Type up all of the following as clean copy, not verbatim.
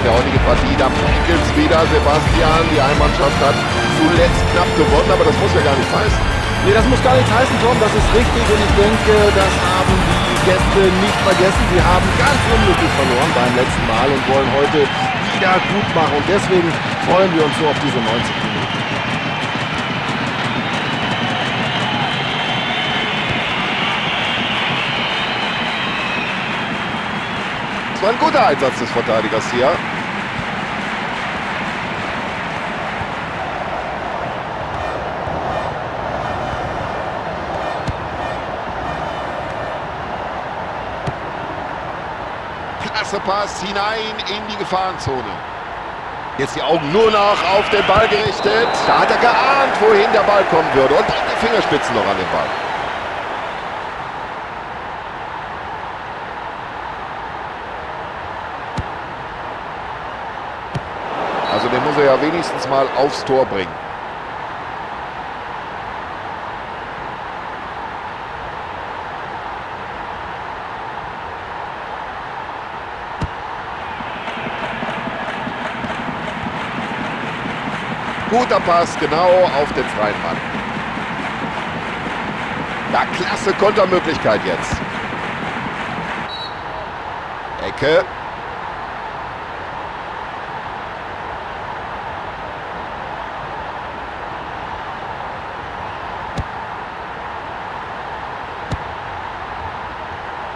der heutige Partie. Da prickelt es wieder, Sebastian. Die Heimmannschaft hat zuletzt knapp gewonnen, aber das muss ja gar nichts heißen. Nee, das muss gar nichts heißen, Tom. Das ist richtig und ich denke, das haben die Gäste nicht vergessen. Sie haben ganz unglücklich verloren beim letzten Mal und wollen heute wieder gut machen. Und deswegen freuen wir uns so auf diese 90 Minuten. Das war ein guter Einsatz des Verteidigers hier. Klasse Pass hinein in die Gefahrenzone. Jetzt die Augen nur noch auf den Ball gerichtet. Da hat er geahnt, wohin der Ball kommen würde. Und die Fingerspitzen noch an den Ball. Also den muss er ja wenigstens mal aufs Tor bringen. Guter Pass, genau auf den freien Mann. Ja, klasse Kontermöglichkeit jetzt. Ecke.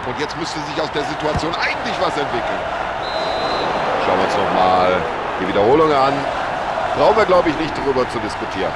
Und jetzt müsste sich aus der Situation eigentlich was entwickeln. Schauen wir uns nochmal die Wiederholung an. Brauchen wir, glaube ich, nicht darüber zu diskutieren.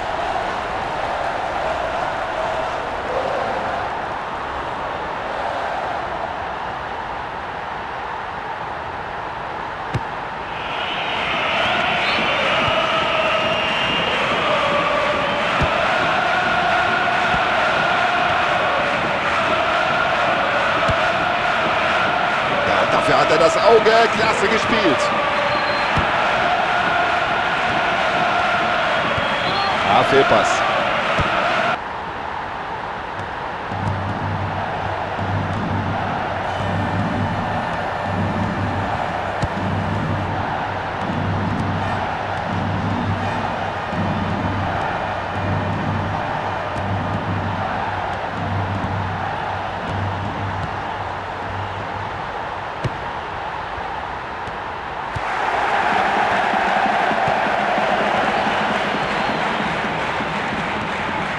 Ja, und dafür hat er das Auge. Klasse gespielt. Ah, Fehlpass.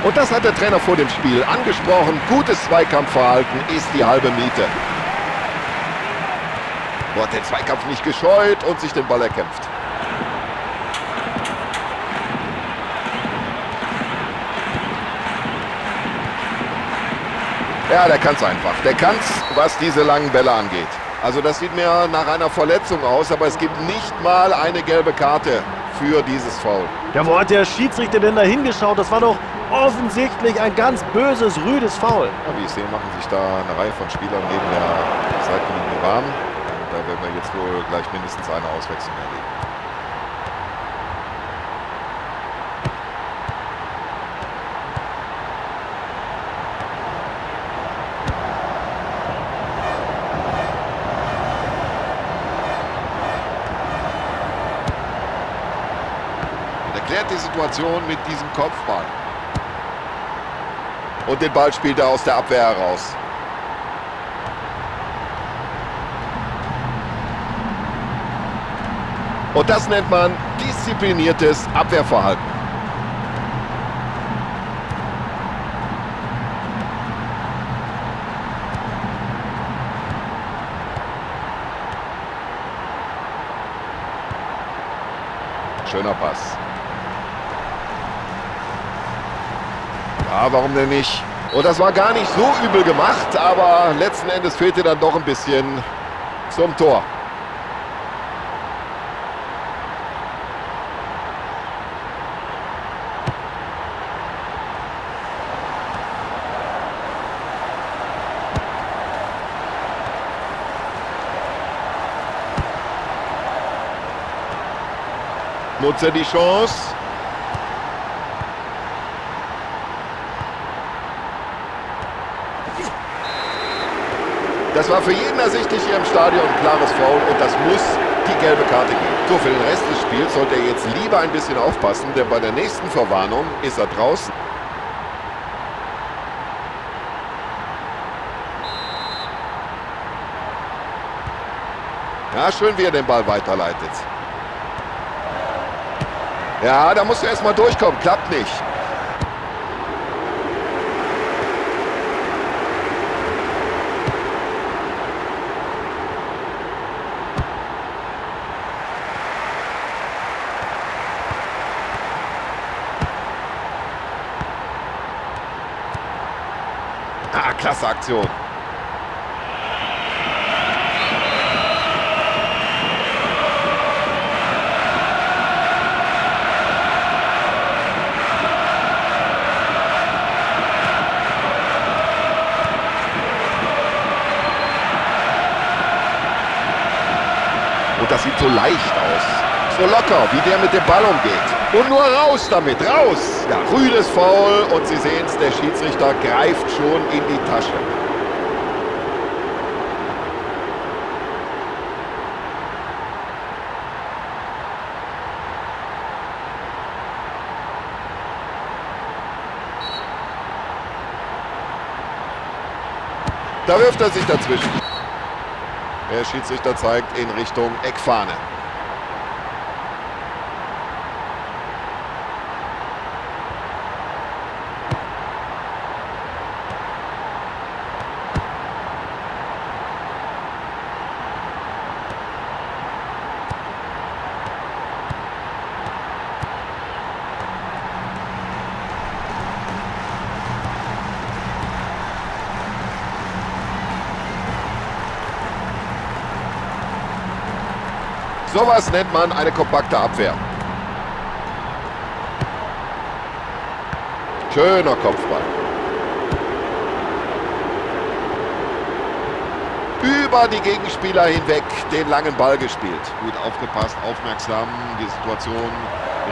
Und das hat der Trainer vor dem Spiel angesprochen. Gutes Zweikampfverhalten ist die halbe Miete. Er hat den Zweikampf nicht gescheut und sich den Ball erkämpft. Ja, der kann es einfach. Der kann es, was diese langen Bälle angeht. Also das sieht mir nach einer Verletzung aus, aber es gibt nicht mal eine gelbe Karte für dieses Foul. Ja, wo hat der Schiedsrichter denn da hingeschaut? Das war doch offensichtlich ein ganz böses, rüdes Foul. Ja, wie ich sehe, machen sich da eine Reihe von Spielern neben der Seitenlinie warm. Und da werden wir jetzt wohl gleich mindestens eine Auswechslung erleben. Und erklärt die Situation mit diesem Kopfball. Und den Ball spielt er aus der Abwehr heraus. Und das nennt man diszipliniertes Abwehrverhalten. Schöner Pass. Ja, warum denn nicht? Und das war gar nicht so übel gemacht, aber letzten Endes fehlte dann doch ein bisschen zum Tor. Nutze die Chance. Das war für jeden ersichtlich hier im Stadion ein klares Foul und das muss die gelbe Karte geben. So, für den Rest des Spiels sollte er jetzt lieber ein bisschen aufpassen, denn bei der nächsten Verwarnung ist er draußen. Ja, schön, wie er den Ball weiterleitet. Ja, da musst du erstmal durchkommen. Klappt nicht. Ah, klasse Aktion. Und das sieht so leicht aus. So locker, wie der mit dem Ball umgeht. Und nur raus damit, raus! Ja, rüdes Foul und Sie sehen es, der Schiedsrichter greift schon in die Tasche. Da wirft er sich dazwischen. Der Schiedsrichter zeigt in Richtung Eckfahne. Sowas nennt man eine kompakte Abwehr. Schöner Kopfball. Über die Gegenspieler hinweg den langen Ball gespielt. Gut aufgepasst, aufmerksam, die Situation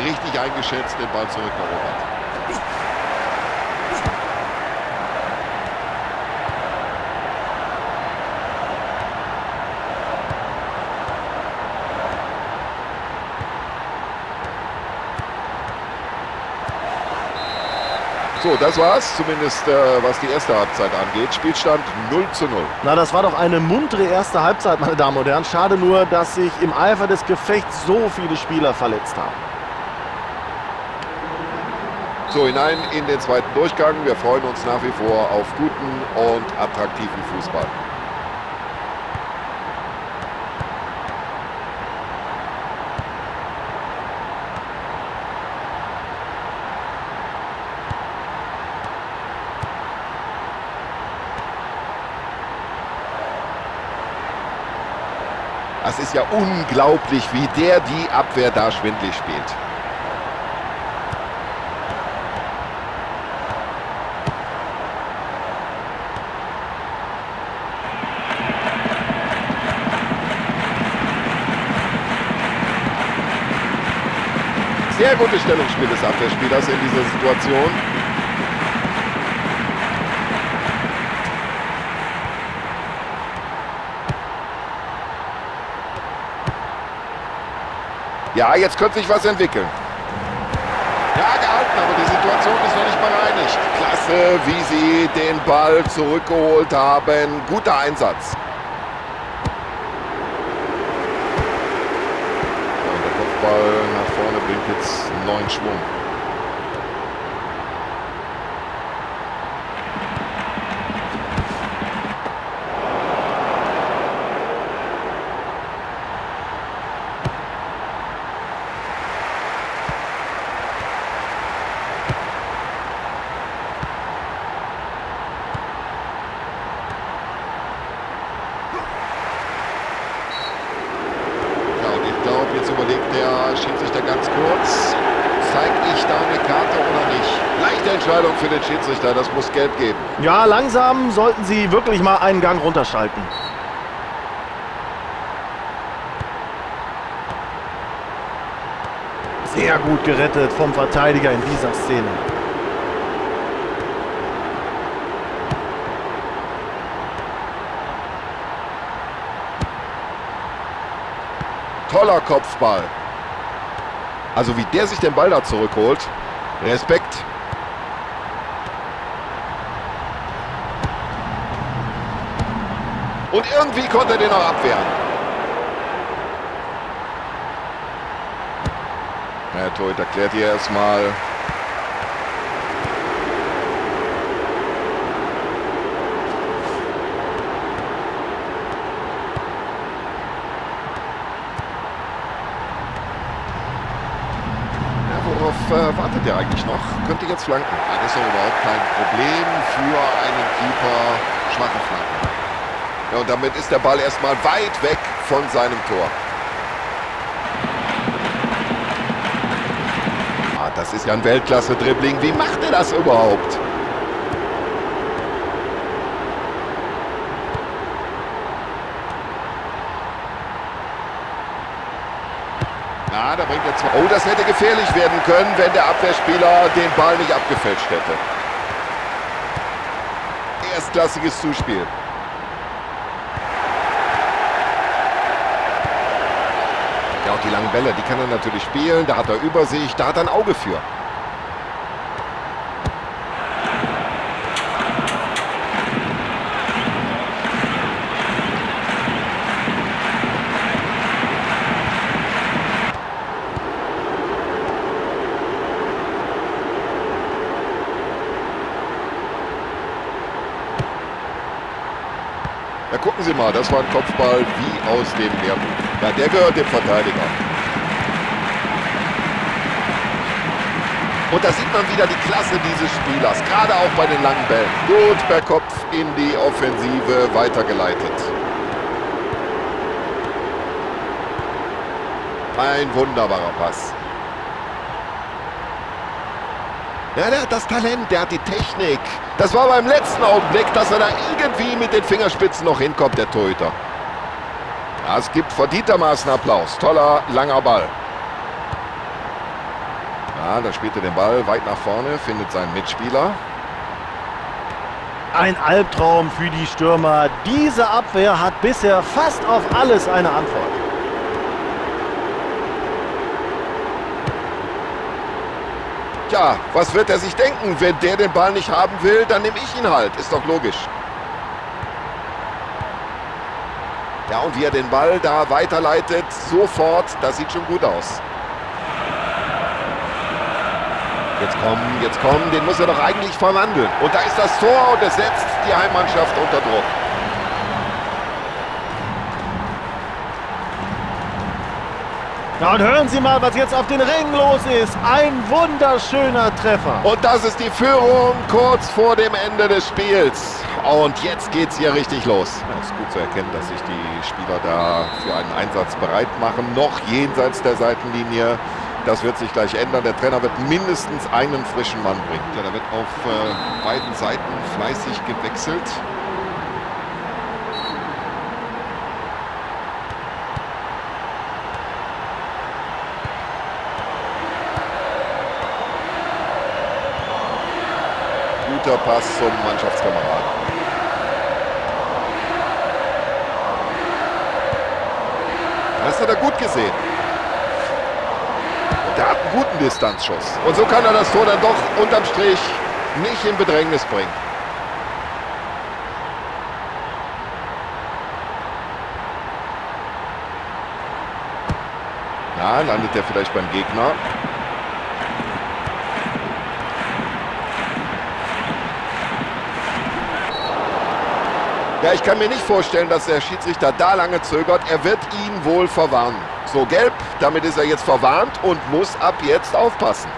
richtig eingeschätzt, den Ball zurückerobert. So, das war's, zumindest was die erste Halbzeit angeht. Spielstand 0:0. Na, das war doch eine muntere erste Halbzeit, meine Damen und Herren. Schade nur, dass sich im Eifer des Gefechts so viele Spieler verletzt haben. So, hinein in den zweiten Durchgang. Wir freuen uns nach wie vor auf guten und attraktiven Fußball. Es ist ja unglaublich, wie der die Abwehr da schwindlig spielt. Sehr gutes Stellungsspiel des Abwehrspielers in dieser Situation. Ja, jetzt könnte sich was entwickeln. Ja, gehalten, aber die Situation ist noch nicht bereinigt. Klasse, wie sie den Ball zurückgeholt haben. Guter Einsatz. Und der Kopfball nach vorne bringt jetzt einen neuen Schwung. Jetzt überlegt der Schiedsrichter ganz kurz, zeige ich da eine Karte oder nicht? Leichte Entscheidung für den Schiedsrichter, das muss Gelb geben. Ja, langsam sollten sie wirklich mal einen Gang runterschalten. Sehr gut gerettet vom Verteidiger in dieser Szene. toller Kopfball. Also wie der sich den Ball da zurückholt. Respekt. Und irgendwie konnte er den noch abwehren. Der Torhüter klärt hier erstmal. Worauf wartet der eigentlich noch? Könnte jetzt flanken. Ja, das ist doch überhaupt kein Problem für einen Keeper. Schwache Flanken. Ja, und damit ist der Ball erstmal weit weg von seinem Tor. Ah, das ist ja ein Weltklasse-Dribbling. Wie macht er das überhaupt? Ja, da bringt er zwei. Oh, das hätte gefährlich werden können, wenn der Abwehrspieler den Ball nicht abgefälscht hätte. Erstklassiges Zuspiel. Ja, und die langen Bälle, die kann er natürlich spielen. Da hat er Übersicht, da hat er ein Auge für. Ja, gucken Sie mal, das war ein Kopfball wie aus dem Lehrbuch. Ja, der gehört dem Verteidiger. Und da sieht man wieder die Klasse dieses Spielers, gerade auch bei den langen Bällen. Gut per Kopf in die Offensive weitergeleitet. Ein wunderbarer Pass. Ja, der hat das Talent, der hat die Technik. Das war beim letzten Augenblick, dass er da irgendwie mit den Fingerspitzen noch hinkommt, der Torhüter. Ja, es gibt verdientermaßen Applaus. Toller, langer Ball. Ja, da spielt er den Ball weit nach vorne, findet seinen Mitspieler. Ein Albtraum für die Stürmer. Diese Abwehr hat bisher fast auf alles eine Antwort. Tja, was wird er sich denken? Wenn der den Ball nicht haben will, dann nehme ich ihn halt. Ist doch logisch. Ja, und wie er den Ball da weiterleitet, sofort, das sieht schon gut aus. Jetzt kommen, den muss er doch eigentlich verwandeln. Und da ist das Tor und es setzt die Heimmannschaft unter Druck. Ja, und hören Sie mal, was jetzt auf den Rängen los ist. Ein wunderschöner Treffer. Und das ist die Führung kurz vor dem Ende des Spiels. Und jetzt geht's hier richtig los. Ja, ist gut zu erkennen, dass sich die Spieler da für einen Einsatz bereit machen. Noch jenseits der Seitenlinie. Das wird sich gleich ändern. Der Trainer wird mindestens einen frischen Mann bringen. Ja, da wird auf beiden Seiten fleißig gewechselt. Guter Pass zum Mannschaftskameraden. Das hat er gut gesehen. Und er hat einen guten Distanzschuss. Und so kann er das Tor dann doch unterm Strich nicht in Bedrängnis bringen. Ja, landet er vielleicht beim Gegner. Ja, ich kann mir nicht vorstellen, dass der Schiedsrichter da lange zögert. Er wird ihn wohl verwarnen. So, gelb, damit ist er jetzt verwarnt und muss ab jetzt aufpassen.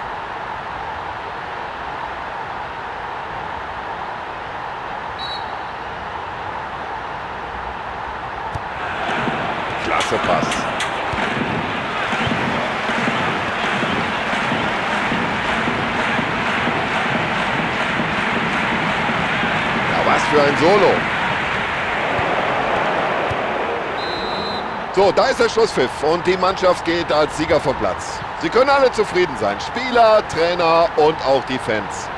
Klasse Pass. Ja, was für ein Solo. So, da ist der Schlusspfiff und die Mannschaft geht als Sieger vom Platz. Sie können alle zufrieden sein. Spieler, Trainer und auch die Fans.